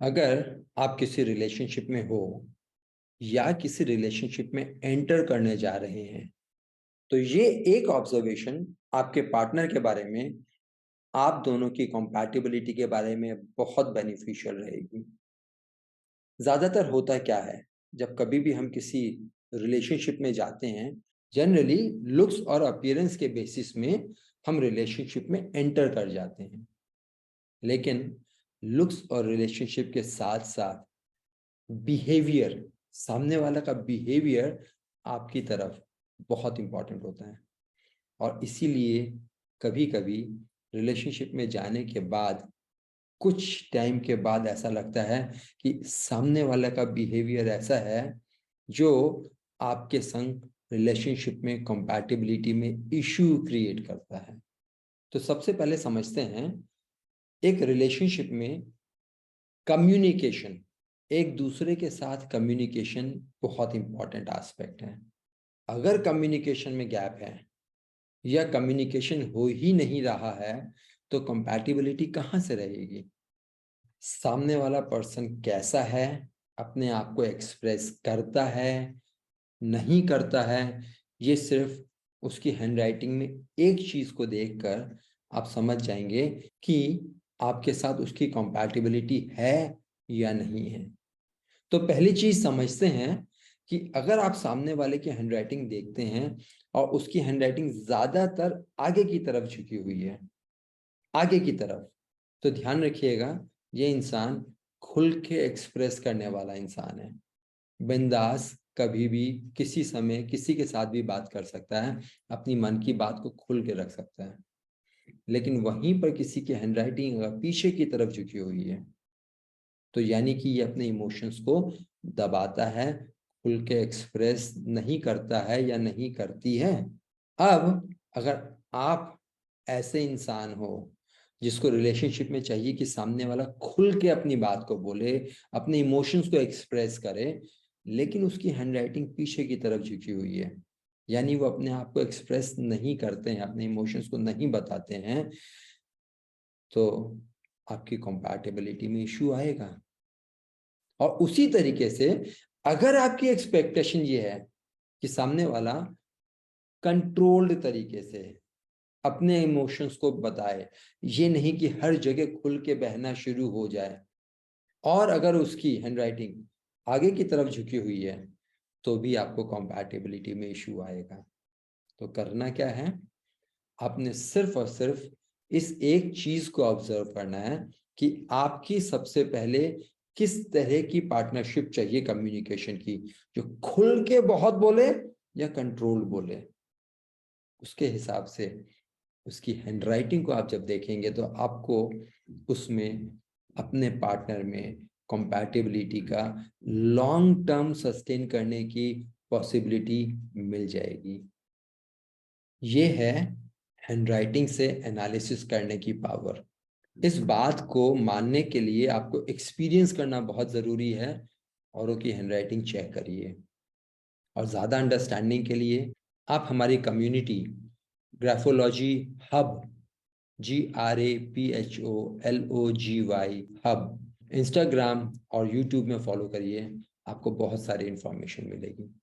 अगर आप किसी रिलेशनशिप में हो या किसी रिलेशनशिप में एंटर करने जा रहे हैं, तो ये एक ऑब्जर्वेशन आपके पार्टनर के बारे में, आप दोनों की कंपैटिबिलिटी के बारे में बहुत बेनिफिशियल रहेगी। ज़्यादातर होता क्या है, जब कभी भी हम किसी रिलेशनशिप में जाते हैं, जनरली लुक्स और अपीयरेंस के बेसिस में हम रिलेशनशिप में एंटर कर जाते हैं। लेकिन लुक्स और रिलेशनशिप के साथ-साथ बिहेवियर, सामने वाला का बिहेवियर आपकी तरफ बहुत इंपॉर्टेंट होता है। और इसीलिए कभी-कभी रिलेशनशिप में जाने के बाद कुछ टाइम के बाद ऐसा लगता है कि सामने वाले का बिहेवियर ऐसा है जो आपके संग रिलेशनशिप में कंपैटिबिलिटी में इश्यू क्रिएट करता है। तो सबसे पहले समझते हैं, एक रिलेशनशिप में कम्युनिकेशन, एक दूसरे के साथ कम्युनिकेशन बहुत इंपॉर्टेंट एस्पेक्ट है। अगर कम्युनिकेशन में गैप है या कम्युनिकेशन हो ही नहीं रहा है, तो कंपैटिबिलिटी कहाँ से रहेगी? सामने वाला पर्सन कैसा है, अपने आप को एक्सप्रेस करता है, नहीं करता है, ये सिर्फ उसकी हैंडराइटिंग में एक चीज को देखकर आप समझ जाएंगे कि आपके साथ उसकी कंपैटिबिलिटी है या नहीं है। तो पहली चीज समझते हैं कि अगर आप सामने वाले की हैंडराइटिंग देखते हैं और उसकी हैंडराइटिंग ज्यादातर आगे की तरफ झुकी हुई है, आगे की तरफ, तो ध्यान रखिएगा, ये इंसान खुल के एक्सप्रेस करने वाला इंसान है। बिंदास कभी भी किसी समय किसी के साथ भी बात कर सकता है, अपनी मन की बात को खुल के रख सकता है। लेकिन वहीं पर किसी की हैंडराइटिंग अगर पीछे की तरफ झुकी हुई है, तो यानी कि ये अपने इमोशंस को दबाता है, खुल के एक्सप्रेस नहीं करता है या नहीं करती है। अब अगर आप ऐसे इंसान हो जिसको रिलेशनशिप में चाहिए कि सामने वाला खुल के अपनी बात को बोले, अपने इमोशंस को एक्सप्रेस करे, लेकिन उसकी हैंडराइटिंग पीछे की तरफ झुकी हुई है, यानी वो अपने आप को एक्सप्रेस नहीं करते हैं, अपने इमोशंस को नहीं बताते हैं, तो आपकी कंपैटिबिलिटी में इश्यू आएगा। और उसी तरीके से अगर आपकी एक्सपेक्टेशन ये है कि सामने वाला कंट्रोल्ड तरीके से अपने इमोशंस को बताए, ये नहीं कि हर जगह खुल के बहना शुरू हो जाए, और अगर उसकी हैंडराइटिंग आगे की तरफ झुकी हुई है, तो भी आपको कंपैटिबिलिटी में इश्यू आएगा। तो करना क्या है, आपने सिर्फ और सिर्फ इस एक चीज को ऑब्जर्व करना है कि आपकी सबसे पहले किस तरह की पार्टनरशिप चाहिए कम्युनिकेशन की, जो खुल के बहुत बोले या कंट्रोल बोले। उसके हिसाब से उसकी हैंडराइटिंग को आप जब देखेंगे तो आपको उसमें अपने पार्टनर में कंपैटिबिलिटी का लॉन्ग टर्म सस्टेन करने की पॉसिबिलिटी मिल जाएगी। ये है हैंडराइटिंग से एनालिसिस करने की पावर। इस बात को मानने के लिए आपको एक्सपीरियंस करना बहुत ज़रूरी है, औरों की हैंडराइटिंग चेक करिए। और ज़्यादा अंडरस्टैंडिंग के लिए आप हमारी community graphology hub, GRAPHOLOGY hub, Instagram और यूट्यूब में फॉलो करिए, आपको बहुत सारी इंफॉर्मेशन मिलेगी।